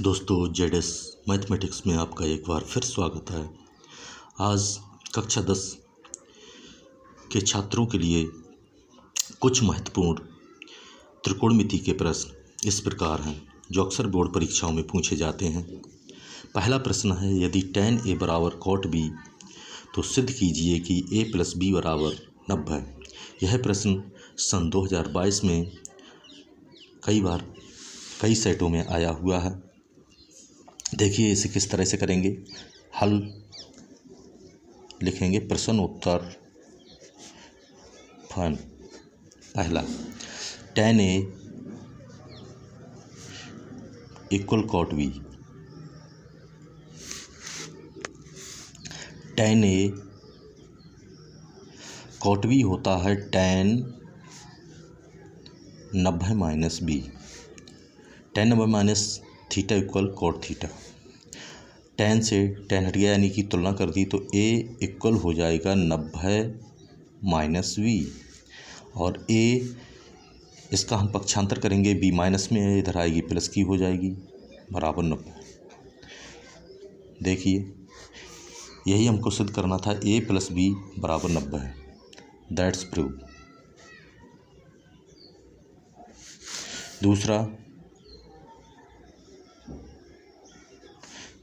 दोस्तों ZS mathematics में आपका एक बार फिर स्वागत है। आज कक्षा 10 के छात्रों के लिए कुछ महत्वपूर्ण त्रिकोणमिति के प्रश्न इस प्रकार हैं जो अक्सर बोर्ड परीक्षाओं में पूछे जाते हैं। पहला प्रश्न है, यदि tan a बराबर cot b तो सिद्ध कीजिए कि a प्लस b बराबर 90 है। यह प्रश्न सन 2022 में कई सेटों में आया हुआ है। देखिए इसे किस तरह से करेंगे। हल लिखेंगे प्रश्न उत्तर फन। पहला, tan a equal cot b। tan a cot b होता है tan 90 minus b। tan 90 minus theta equal cot theta. tan से tan हट गया यानी कि तुलना कर दी तो a इक्वल हो जाएगा 90 माइनस v और a इसका हम पक्षांतर करेंगे, b माइनस में है, इधर आएगी प्लस की हो जाएगी बराबर 90। देखिए यही हमको सिद्ध करना था, a प्लस b बराबर 90 है। That's prove. दूसरा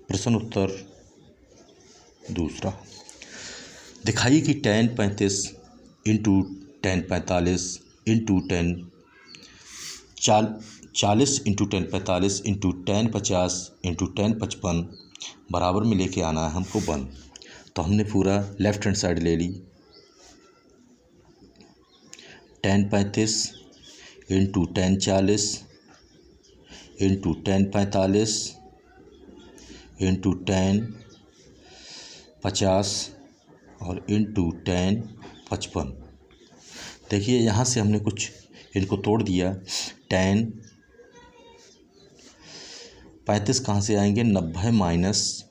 प्रश्न उत्तर दूसरा, दिखाइए कि tan 35 into tan 45 into tan 40 into tan 45 into tan 50 into tan 55 बराबर में लेके आना है हमको 1। तो हमने पूरा लेफ्ट हैंड साइड ले ली। tan 35 into tan 40 into tan 45 into tan 50 और इंटू tan 55। देखिए यहाँ से हमने कुछ इनको तोड़ दिया। tan 35 कहाँ से आएंगे, 90 माइनस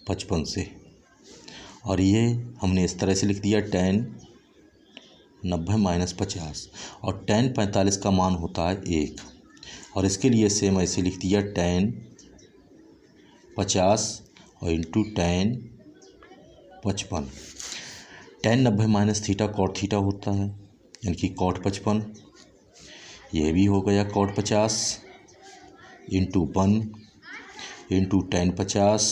55 से, और ये हमने इस तरह से लिख दिया tan 90 माइनस 50 और tan 45 का मान होता है 1, और इसके लिए सेम ऐसे लिख दिया tan 50 और into tan 55। tan 90 minus theta cot theta होता है यानी कि cot 55। यह भी हो गया cot 50 इंटू 1 इंटू tan 50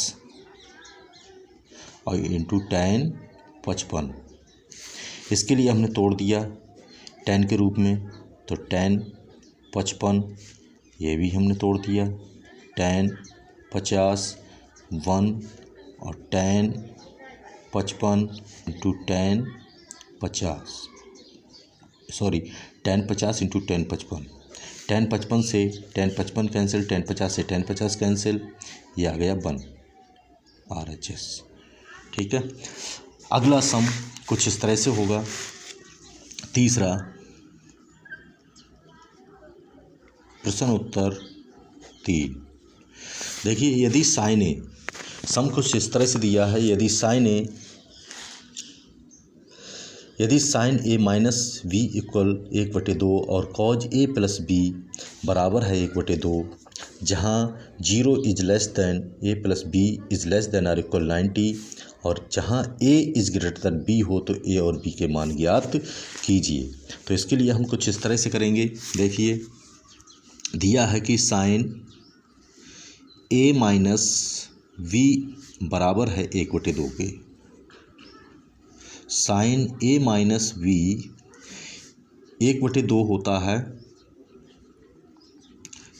और इंटू tan 55। इसके लिए हमने तोड़ दिया tan के रूप में, तो tan 55 ये भी हमने तोड़ दिया, tan 50 1 और tan 55 into tan 50 tan 50 into tan 55। tan 55 से tan 55 कैंसिल, tan 50 से tan 50 कैंसिल, ये आ गया 1 RHS। ठीक है। अगला सम कुछ इस तरह से होगा। तीसरा प्रश्न उत्तर 3। देखिए यदि साइन ए, सम कुछ इस तरह से दिया है, यदि sine A minus B equal 1/2 और कॉज ए प्लस बी बराबर है 1/2, जहाँ 0 is less than A plus B is less than or equal 90 और जहाँ A is greater than B हो तो ए और बी के मान ज्ञात कीजिए। तो इसके लिए हम कुछ इस तरह से करेंगे। देखिए दिया है कि साइन ए माइनस वी बराबर है 1/2 के। साइन ए माइनस वी 1/2 होता है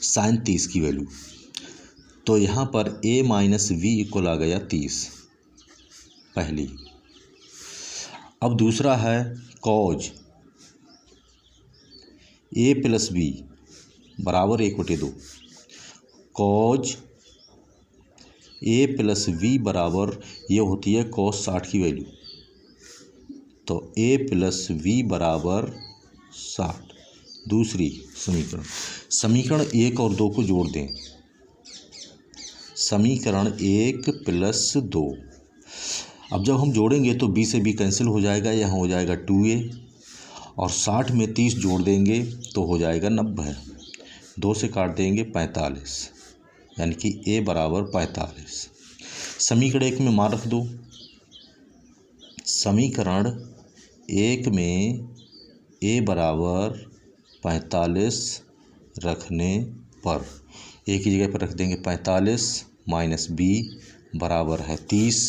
साइन 30 की वैल्यू, तो यहाँ पर ए माइनस वी इक्वल आ गया 30 पहली। अब दूसरा है कॉज ए प्लस बी बराबर 1/2। कॉज ए प्लस वी बराबर ये होती है cos 60 की वैल्यू, तो ए प्लस वी बराबर 60। दूसरी समीकरण 1 और 2 को जोड़ दें। समीकरण 1 प्लस 2, अब जब हम जोड़ेंगे तो b से b कैंसिल हो जाएगा, यहाँ हो जाएगा 2a और 60 में 30 जोड़ देंगे तो हो जाएगा 90। 2 से काट देंगे 45, यानी कि a बराबर 45। समीकरण 1 में मान रख दो। समीकरण 1 में a बराबर 45 रखने पर a की जगह पर रख देंगे 45 माइनस b बराबर है 30।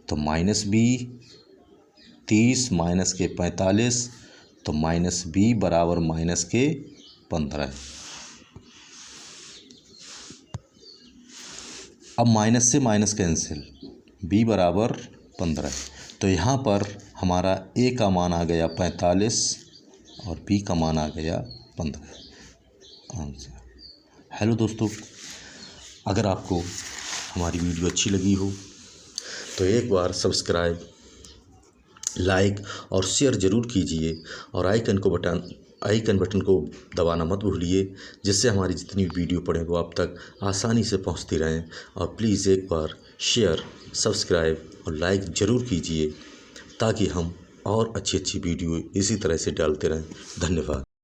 तो माइनस b 30 माइनस के 45 तो माइनस b बराबर माइनस के 15। अब माइनस से माइनस कैंसिल, b बराबर 15। तो यहाँ पर हमारा a का मान आ गया 45 और b का मान आ गया 15 आंसर। हेलो दोस्तों, अगर आपको हमारी वीडियो अच्छी लगी हो तो एक बार सब्सक्राइब, लाइक और शेयर ज़रूर कीजिए और आइकन बटन को दबाना मत भूलिए, जिससे हमारी जितनी वीडियो पड़े वो आप तक आसानी से पहुंचती रहें। और प्लीज़ एक बार शेयर, सब्सक्राइब और लाइक ज़रूर कीजिए ताकि हम और अच्छी वीडियो इसी तरह से डालते रहें। धन्यवाद।